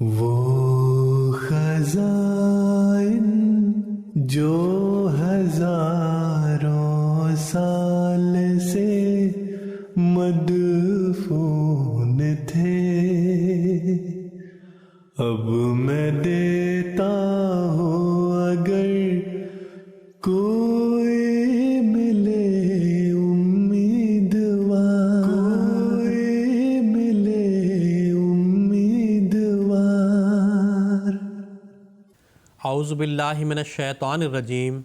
وہ خزائن جو ہزاروں سال سے مدفون تھے، اب میں دیتا ہوں اگر کوئی ملے امیدوار، کوئی ملے امیدوار۔ اعوذ باللہ من الشیطان الرجیم،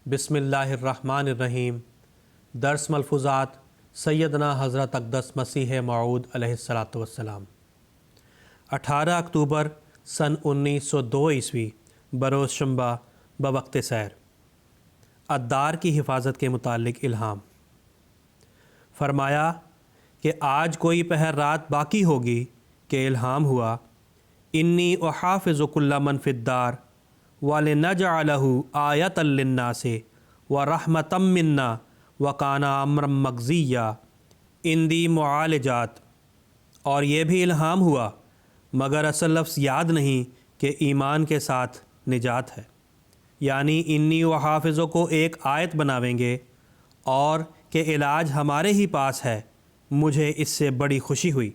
بسم اللہ الرحمن الرحیم۔ درس ملفوظات سیدنا حضرت اقدس مسیح موعود علیہ السلام۔ 18 اکتوبر سن 1902 عیسوی بروز شنبہ بوقت سیر۔ ادار کی حفاظت کے متعلق الہام۔ فرمایا کہ آج کوئی پہر رات باقی ہوگی کہ الہام ہوا، انی احافظ کل من فی الدار وَلِنَجْعَلَهُ آیَةً لِلنَّاسِ وَرَحْمَةً مِنَّا وَكَانَ أَمْرًا مَقْضِيًّا۔ اندی معالجات۔ اور یہ بھی الہام ہوا مگر اصل لفظ یاد نہیں کہ ایمان کے ساتھ نجات ہے، یعنی انی و حافظوں کو ایک آیت بناویں گے اور کہ علاج ہمارے ہی پاس ہے۔ مجھے اس سے بڑی خوشی ہوئی۔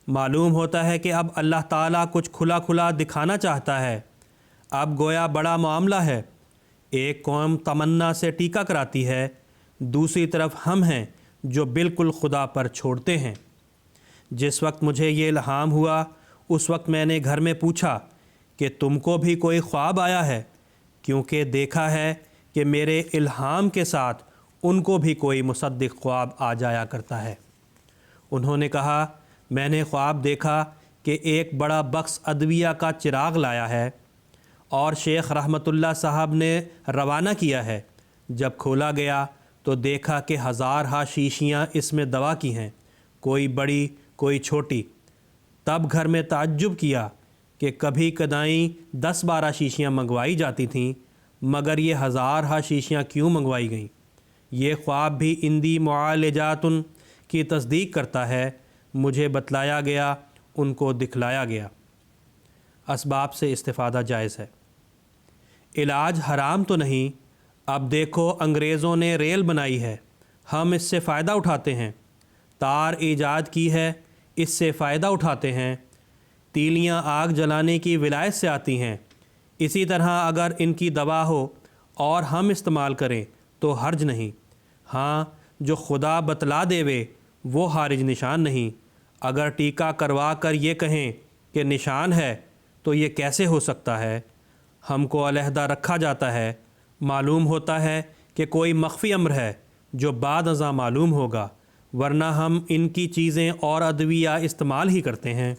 معلوم ہوتا ہے کہ اب اللہ تعالیٰ کچھ کھلا کھلا دکھانا چاہتا ہے۔ اب گویا بڑا معاملہ ہے۔ ایک قوم تمنا سے ٹیکہ کراتی ہے، دوسری طرف ہم ہیں جو بالکل خدا پر چھوڑتے ہیں۔ جس وقت مجھے یہ الہام ہوا اس وقت میں نے گھر میں پوچھا کہ تم کو بھی کوئی خواب آیا ہے، کیونکہ دیکھا ہے کہ میرے الہام کے ساتھ ان کو بھی کوئی مصدق خواب آ جایا کرتا ہے۔ انہوں نے کہا، میں نے خواب دیکھا کہ ایک بڑا بکس ادویہ کا چراغ لایا ہے اور شیخ رحمۃ اللہ صاحب نے روانہ کیا ہے۔ جب کھولا گیا تو دیکھا کہ ہزارہا شیشیاں اس میں دوا کی ہیں، کوئی بڑی کوئی چھوٹی۔ تب گھر میں تعجب کیا کہ کبھی کدائیں 10-12 شیشیاں منگوائی جاتی تھیں، مگر یہ ہزارہا شیشیاں کیوں منگوائی گئیں؟ یہ خواب بھی اندی معالجات کی تصدیق کرتا ہے۔ مجھے بتلایا گیا، ان کو دکھلایا گیا۔ اسباب سے استفادہ جائز ہے۔ علاج حرام تو نہیں۔ اب دیکھو انگریزوں نے ریل بنائی ہے، ہم اس سے فائدہ اٹھاتے ہیں۔ تار ایجاد کی ہے، اس سے فائدہ اٹھاتے ہیں۔ تیلیاں آگ جلانے کی ولایت سے آتی ہیں۔ اسی طرح اگر ان کی دوا ہو اور ہم استعمال کریں تو حرج نہیں۔ ہاں، جو خدا بتلا دیوے وہ حارج نشان نہیں۔ اگر ٹیکہ کروا کر یہ کہیں کہ نشان ہے تو یہ کیسے ہو سکتا ہے؟ ہم کو علیحدہ رکھا جاتا ہے۔ معلوم ہوتا ہے کہ کوئی مخفی امر ہے جو بعد ازاں معلوم ہوگا، ورنہ ہم ان کی چیزیں اور ادویہ استعمال ہی کرتے ہیں۔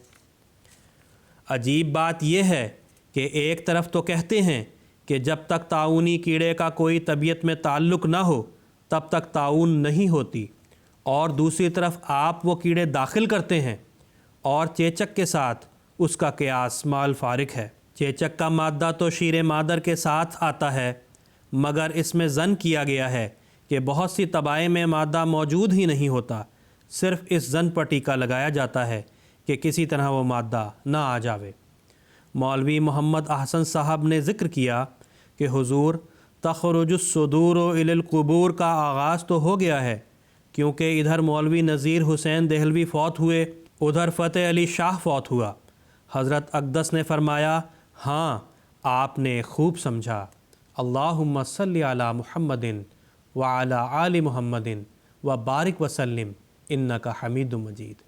عجیب بات یہ ہے کہ ایک طرف تو کہتے ہیں کہ جب تک طاعونی کیڑے کا کوئی طبیعت میں تعلق نہ ہو تب تک طاعون نہیں ہوتی، اور دوسری طرف آپ وہ کیڑے داخل کرتے ہیں، اور چیچک کے ساتھ اس کا قیاس مال فارق ہے۔ چیچک کا مادہ تو شیر مادر کے ساتھ آتا ہے، مگر اس میں ظن کیا گیا ہے کہ بہت سی طبائع میں مادہ موجود ہی نہیں ہوتا۔ صرف اس ظن پر ٹیکہ لگایا جاتا ہے کہ کسی طرح وہ مادہ نہ آ جاوے۔ مولوی محمد احسن صاحب نے ذکر کیا کہ حضور تخرج الصدور الی القبور کا آغاز تو ہو گیا ہے، کیونکہ ادھر مولوی نذیر حسین دہلوی فوت ہوئے، ادھر فتح علی شاہ فوت ہوا۔ حضرت اقدس نے فرمایا، ہاں آپ نے خوب سمجھا۔ اللہم صلی علی محمد وعلی آل محمد وبارک وسلم انک حمید مجید۔